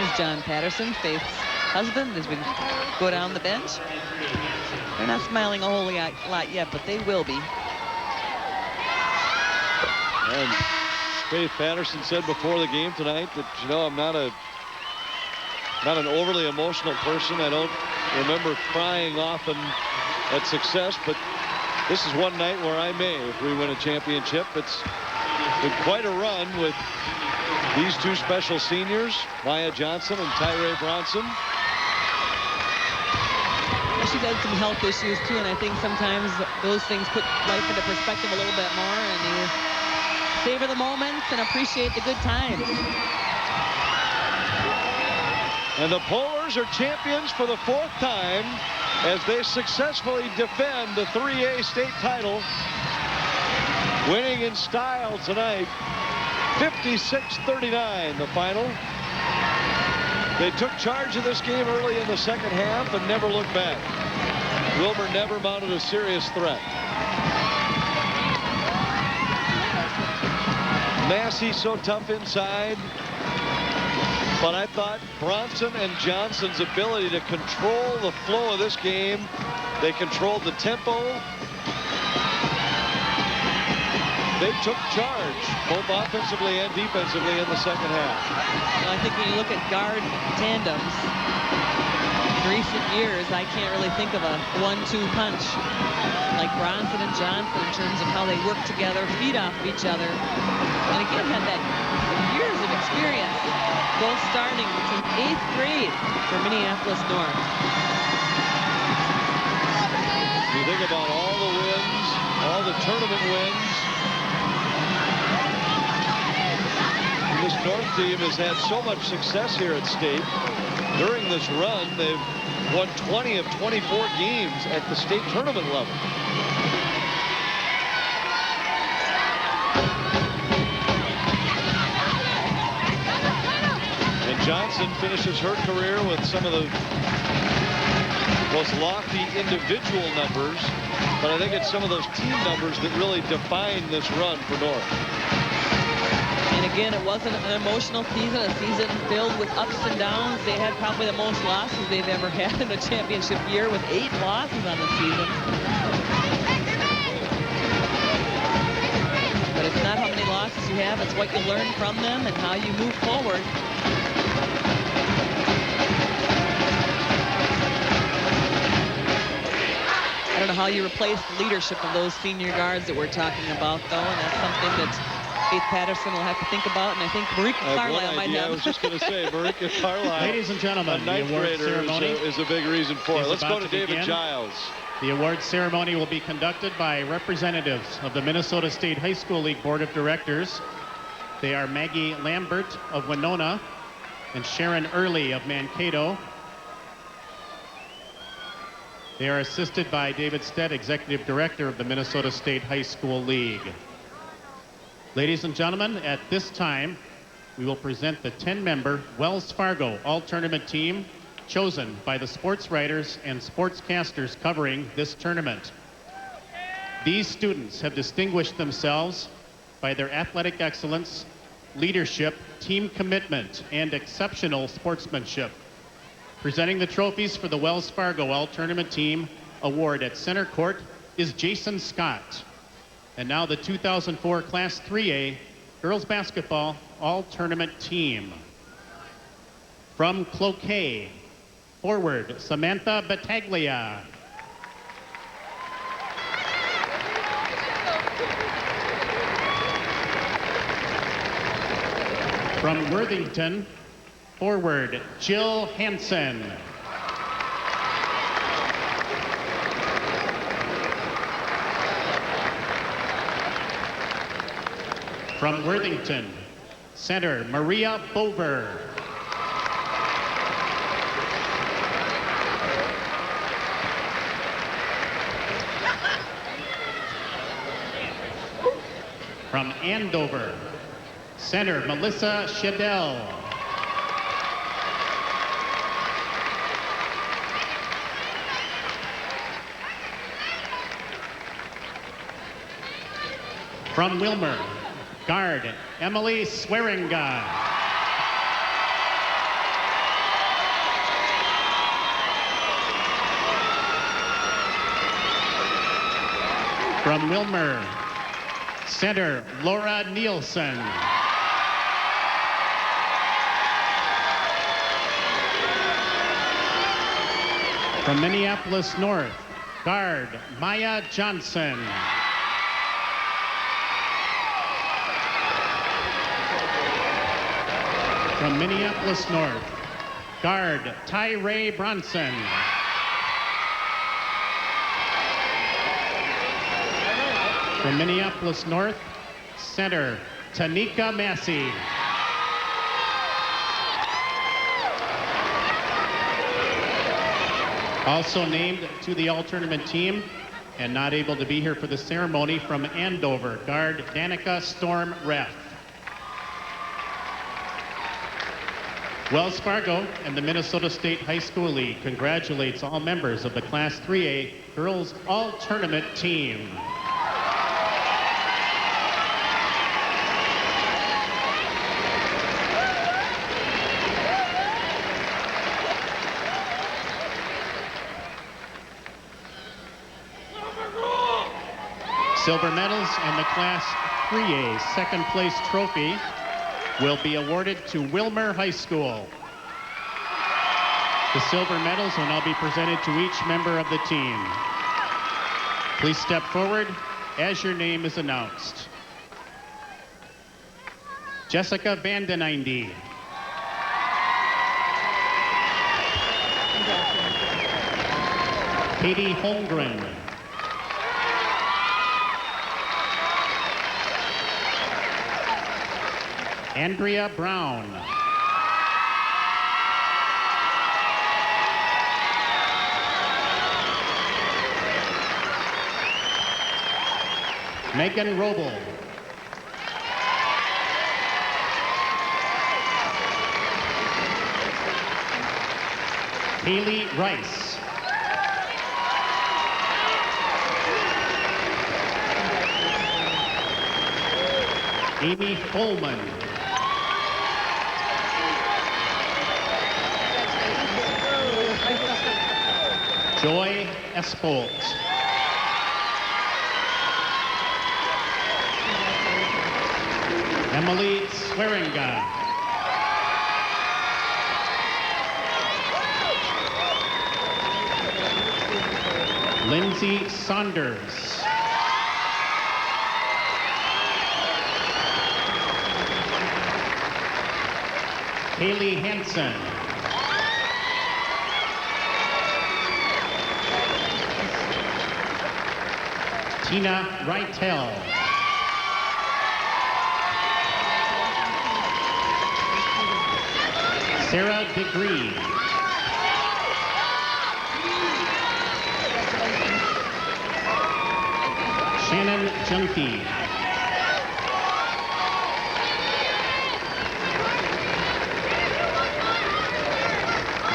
is John Patterson, Faith's husband, as we go down the bench. They're not smiling a whole lot yet, but they will be. And Faith Patterson said before the game tonight that, you know, I'm not an overly emotional person. I don't remember crying often at success, but this is one night where I may, if we win a championship. It's been quite a run with these two special seniors, Maya Johnson and Tyree Bronson. She's had some health issues too, and I think sometimes those things put life into perspective a little bit more, and you savor the moments and appreciate the good times. And the Polars are champions for the 4th time as they successfully defend the 3A state title, winning in style tonight, 56-39 the final. They took charge of this game early in the second half and never looked back. Wilmer never mounted a serious threat. Massey so tough inside, but I thought Bronson and Johnson's ability to control the flow of this game, they controlled the tempo. They took charge, both offensively and defensively, in the second half. Well, I think when you look at guard tandems, in recent years, I can't really think of a 1-2 punch like Bronson and Johnson in terms of how they work together, feed off of each other. And again, had that years of experience, both starting since 8th grade for Minneapolis North. You think about all the wins, all the tournament wins. This North team has had so much success here at state. During this run, they've won 20 of 24 games at the state tournament level. And Johnson finishes her career with some of the most lofty individual numbers, but I think it's some of those team numbers that really define this run for North. And again, it wasn't an emotional season, a season filled with ups and downs. They had probably the most losses they've ever had in a championship year, with 8 losses on the season. But it's not how many losses you have, it's what you learn from them and how you move forward. I don't know how you replace the leadership of those senior guards that we're talking about, though, and that's something that Faith Patterson will have to think about, and I think Marika Carlisle might have. I was just going to say, Marika Carlisle, ladies and gentlemen, the award ceremony is a big reason for it. Let's go to David Giles. The award ceremony will be conducted by representatives of the Minnesota State High School League Board of Directors. They are Maggie Lambert of Winona and Sharon Early of Mankato. They are assisted by David Stead, Executive Director of the Minnesota State High School League. Ladies and gentlemen, at this time, we will present the 10-member Wells Fargo All-Tournament team chosen by the sports writers and sportscasters covering this tournament. These students have distinguished themselves by their athletic excellence, leadership, team commitment, and exceptional sportsmanship. Presenting the trophies for the Wells Fargo All-Tournament team award at center court is Jason Scott. And now the 2004 Class 3A Girls Basketball All-Tournament team. From Cloquet, forward Samantha Battaglia. From Worthington, forward Jill Hansen. From Worthington, center Maria Bover. From Andover, center Melissa Shadell. From Wilmer, guard Emily Swearinga. From Wilmer, center Laura Nielsen. From Minneapolis North, guard Maya Johnson. From Minneapolis North, guard Tyree Bronson. From Minneapolis North, center Tanika Massey. Also named to the all-tournament team and not able to be here for the ceremony, from Andover, guard Danica Storm Reff. Wells Fargo and the Minnesota State High School League congratulates all members of the Class 3A Girls All-Tournament team. Silver medals and the Class 3A second place trophy will be awarded to Wilmer High School. The silver medals will now be presented to each member of the team. Please step forward as your name is announced. Jessica Vandeninde. Katie Holmgren. Andrea Brown. Megan Roble. Haley Rice. Amy Coleman. Joy Espolt. Emily Swearinga. Lindsay Saunders. Haley Hansen. Tina Reitel. Sarah Degree. Shannon Junkie.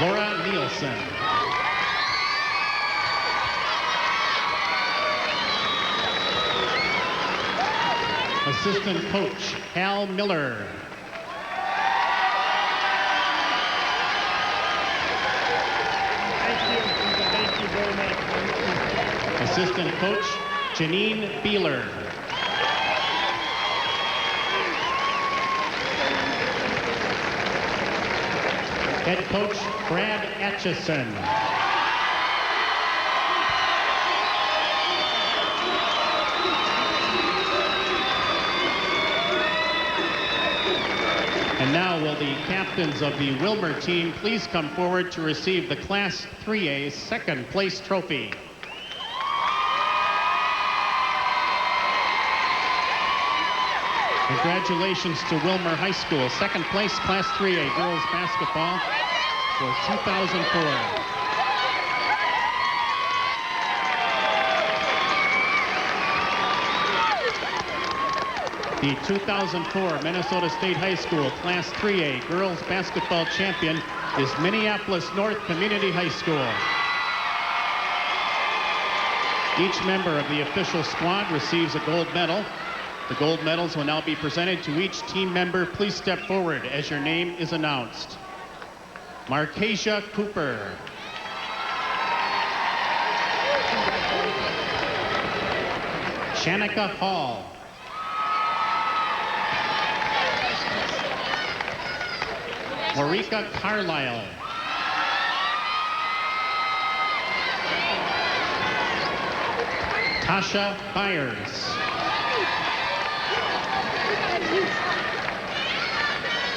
Laura Nielsen. Assistant coach Hal Miller. Thank you very much. Assistant coach Janine Beeler. Head coach Brad Atchison. And now will the captains of the Wilmer team please come forward to receive the Class 3A second place trophy. Congratulations to Wilmer High School, second place Class 3A girls basketball for 2004. The 2004 Minnesota State High School Class 3A girls basketball champion is Minneapolis North Community High School. Each member of the official squad receives a gold medal. The gold medals will now be presented to each team member. Please step forward as your name is announced. Markesia Cooper. Shanika Hall. Marika Carlisle. Tasha Byers.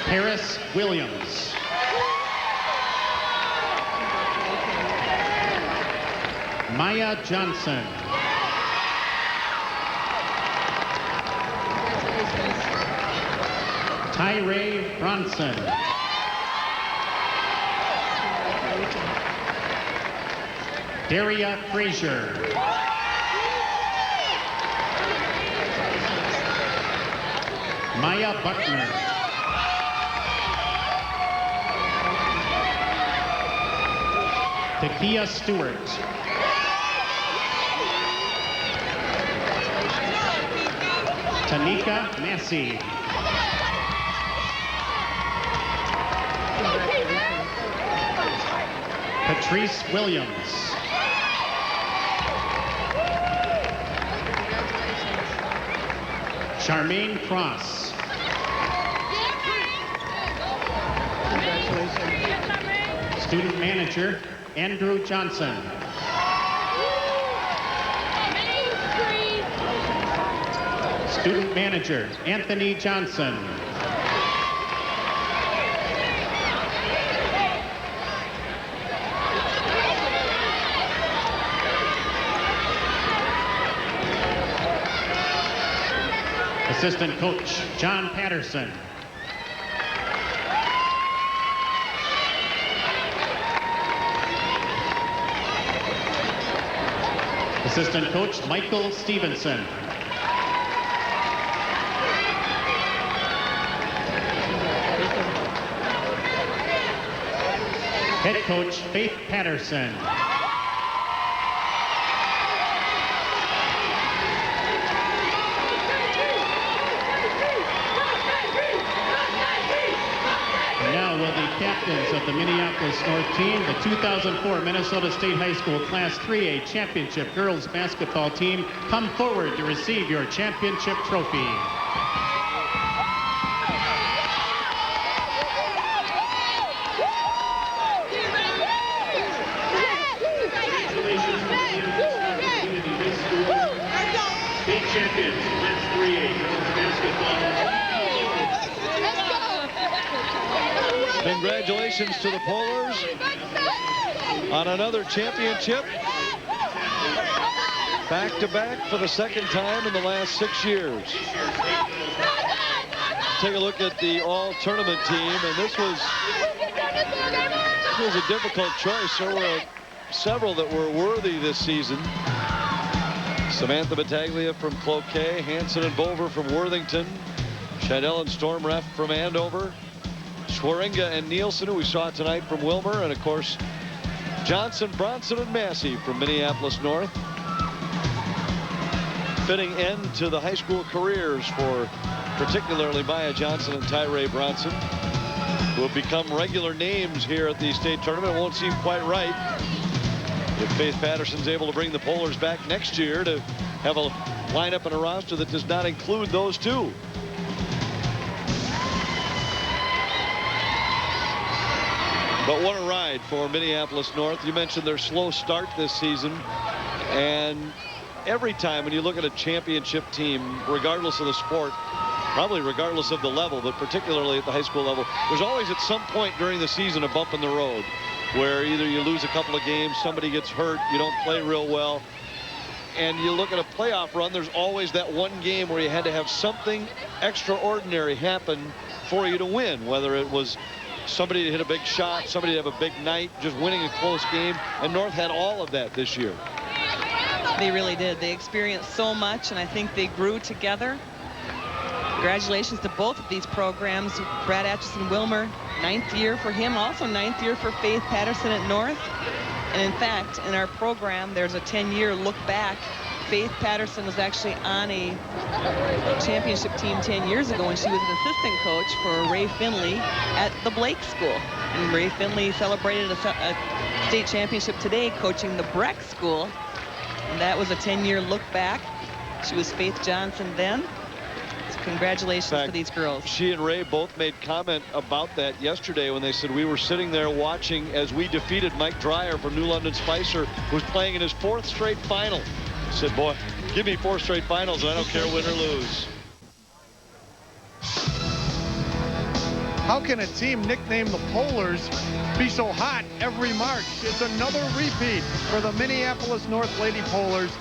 Paris Williams. Maya Johnson. Tyree Bronson. Daria Frazier. Maya Buckner. Takia Stewart. Tanika Massey. Patrice Williams. Charmaine Cross. Student manager, Andrew Johnson. Student manager, Anthony Johnson. Assistant coach, John Patterson. Assistant coach, Michael Stevenson. Head coach, Faith Patterson. Now will the captains of the Minneapolis North team, the 2004 Minnesota State High School Class 3A Championship Girls Basketball team, come forward to receive your championship trophy. State champions, Class 3A Girls Basketball. Congratulations to the Polars on another championship. Back-to-back for the second time in the last 6 years. Take a look at the all-tournament team, and this was a difficult choice. There were several that were worthy this season. Samantha Battaglia from Cloquet, Hanson and Bover from Worthington, Scheidel and Stormref from Andover, Schwaringa and Nielsen, who we saw tonight from Wilmer, and of course Johnson, Bronson, and Massey from Minneapolis North. Fitting end to the high school careers for particularly Maya Johnson and Tyree Bronson, who have become regular names here at the state tournament. It won't seem quite right if Faith Patterson's able to bring the Polars back next year to have a lineup and a roster that does not include those two. But what a ride for Minneapolis North. You mentioned their slow start this season, and every time when you look at a championship team, regardless of the sport, probably regardless of the level, but particularly at the high school level, there's always at some point during the season a bump in the road where either you lose a couple of games, somebody gets hurt, you don't play real well, and you look at a playoff run, there's always that one game where you had to have something extraordinary happen for you to win, whether it was somebody to hit a big shot, somebody to have a big night, just winning a close game, and North had all of that this year. They really did. They experienced so much, and I think they grew together. Congratulations to both of these programs. Brad Atchison Wilmer, 9th year for him, also 9th year for Faith Patterson at North. And in fact, in our program, there's a 10-year look back. Faith Patterson was actually on a championship team 10 years ago when she was an assistant coach for Ray Finley at the Blake School. And Ray Finley celebrated a state championship today coaching the Breck School. And that was a 10-year look back. She was Faith Johnson then. So congratulations to these girls. She and Ray both made comment about that yesterday when they said we were sitting there watching as we defeated Mike Dreyer from New London Spicer, who was playing in his 4th straight final. He said, boy, give me 4 straight finals and I don't care win or lose. How can a team nicknamed the Polars be so hot every March? It's another repeat for the Minneapolis North Lady Polars.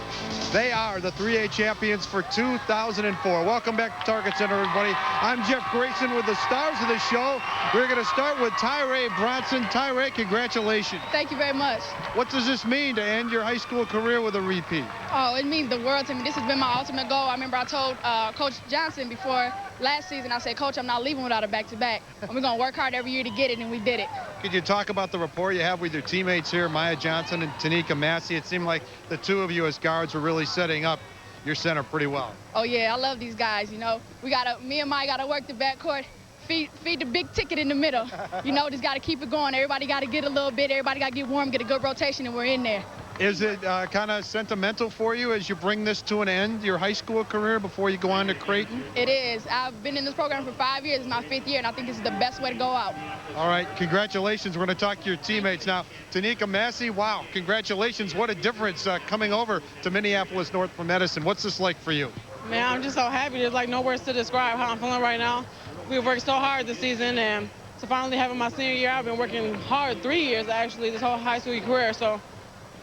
They are the 3A champions for 2004. Welcome back to Target Center, everybody. I'm Jeff Grayson with the stars of the show. We're going to start with Tyrae Bronson. Tyrae, congratulations. Thank you very much. What does this mean to end your high school career with a repeat? Oh, it means the world to me. This has been my ultimate goal. I remember I told Coach Johnson before last season, I said, Coach, I'm not leaving without a back-to-back. And we're going to work hard every year to get it, and we did it. Could you talk about the rapport you have with your teammates here, Maya Johnson and Tanika Massey? It seemed like the two of you as guards were really setting up your center pretty well. Oh, yeah, I love these guys, you know. Me and Maya got to work the backcourt, feed the big ticket in the middle. You know, just got to keep it going. Everybody got to get a little bit. Everybody got to get warm, get a good rotation, and we're in there. Is it kind of sentimental for you as you bring this to an end, your high school career, before you go on to Creighton? It is. I've been in this program for 5 years. It's my 5th year, and I think this is the best way to go out. All right, congratulations. We're going to talk to your teammates now. Tanika Massey, wow, congratulations. What a difference coming over to Minneapolis North from Edison. What's this like for you? Man, I'm just so happy. There's like no words to describe how I'm feeling right now. We've worked so hard this season, and to finally having my senior year, I've been working hard 3 years, actually, this whole high school career. So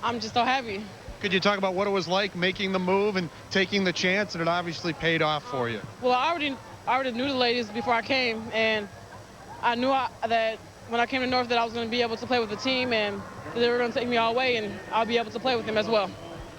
I'm just so happy. Could you talk about what it was like making the move and taking the chance, and it obviously paid off for you? Well, I already knew the ladies before I came, and I knew that when I came to North that I was going to be able to play with the team, and they were going to take me all the way, and I'll be able to play with them as well.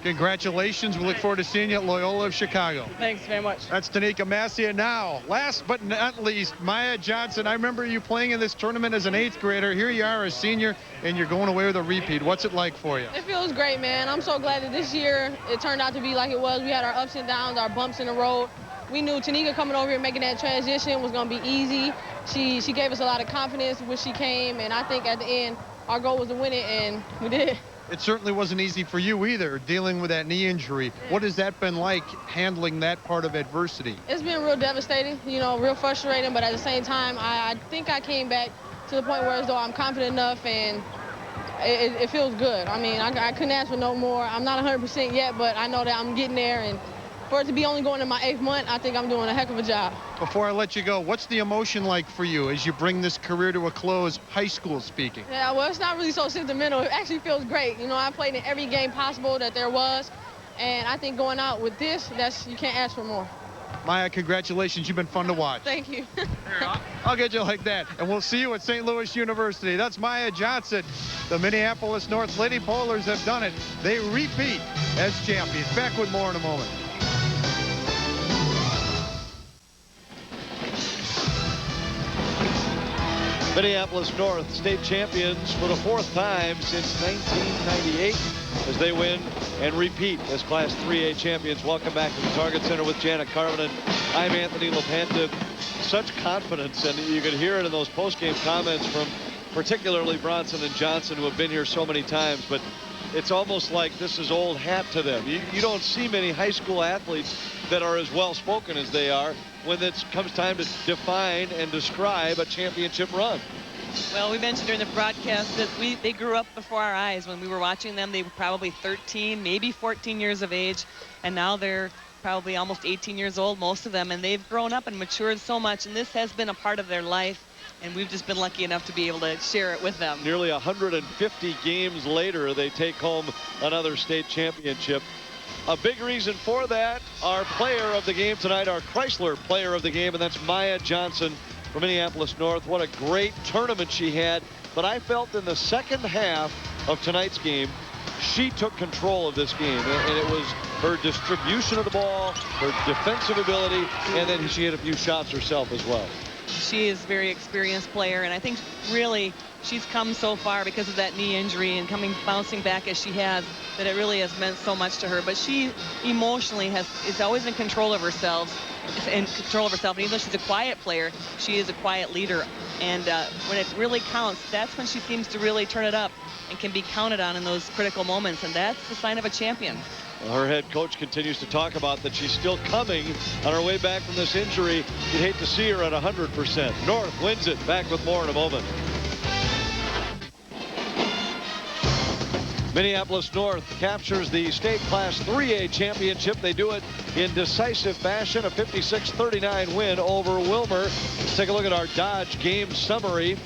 Congratulations. We look forward to seeing you at Loyola of Chicago. Thanks very much. That's Tanika Massey. And now, last but not least, Maya Johnson. I remember you playing in this tournament as an 8th grader. Here you are, a senior, and you're going away with a repeat. What's it like for you? It feels great, man. I'm so glad that this year it turned out to be like it was. We had our ups and downs, our bumps in the road. We knew Tanika coming over here making that transition was going to be easy. She gave us a lot of confidence when she came, and I think at the end our goal was to win it, and we did. It certainly wasn't easy for you either, dealing with that knee injury. What has that been like, handling that part of adversity? It's been real devastating, you know, real frustrating, but at the same time, I think I came back to the point where as though I'm confident enough, and it feels good. I mean, I couldn't ask for no more. I'm not 100% yet, but I know that I'm getting there, and for it to be only going in my 8th month, I think I'm doing a heck of a job. Before I let you go, what's the emotion like for you as you bring this career to a close, high school speaking? Yeah, well, it's not really so sentimental. It actually feels great. You know, I played in every game possible that there was, and I think going out with this, you can't ask for more. Maya, congratulations. You've been fun to watch. Thank you. I'll get you like that. And we'll see you at St. Louis University. That's Maya Johnson. The Minneapolis North Lady Polars have done it. They repeat as champions. Back with more in a moment. Minneapolis North state champions for the 4th time since 1998 as they win and repeat as Class 3A champions. Welcome back to the Target Center with Janet Carvinen. I'm Anthony LaPanta. Such confidence, and you could hear it in those post-game comments from particularly Bronson and Johnson, who have been here so many times, but it's almost like this is old hat to them. You don't see many high school athletes that are as well spoken as they are when it comes time to define and describe a championship run. Well, we mentioned during the broadcast that they grew up before our eyes. When we were watching them, they were probably 13, maybe 14 years of age, and now they're probably almost 18 years old, most of them, and they've grown up and matured so much, and this has been a part of their life, and we've just been lucky enough to be able to share it with them. Nearly 150 games later, they take home another state championship. A big reason for that, our player of the game tonight, our Chrysler player of the game, and that's Maya Johnson from Minneapolis North. What a great tournament she had. But I felt in the second half of tonight's game, she took control of this game, and it was her distribution of the ball, her defensive ability, and then she hit a few shots herself as well. She is a very experienced player, and I think really she's come so far because of that knee injury and bouncing back as she has, that it really has meant so much to her. But she emotionally is always in control of herself. And even though she's a quiet player, she is a quiet leader. And when it really counts, that's when she seems to really turn it up and can be counted on in those critical moments. And that's the sign of a champion. Her head coach continues to talk about that she's still coming on her way back from this injury. You'd hate to see her at 100%. North wins it. Back with more in a moment. Minneapolis North captures the state Class 3A championship. They do it in decisive fashion, a 56-39 win over Wilmer. Let's take a look at our Dodge game summary.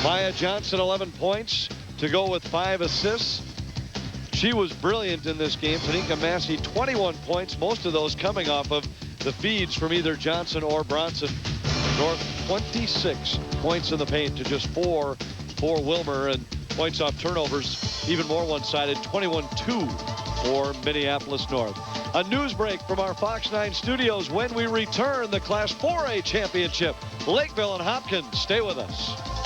Maya Johnson, 11 points to go with 5 assists. She was brilliant in this game. Tanika Massey, 21 points, most of those coming off of the feeds from either Johnson or Bronson. North 26 points in the paint to just 4 for Wilmer, and points off turnovers even more one-sided, 21-2 for Minneapolis North. A news break from our Fox 9 studios. When we return, the Class 4A championship. Lakeville and Hopkins. Stay with us.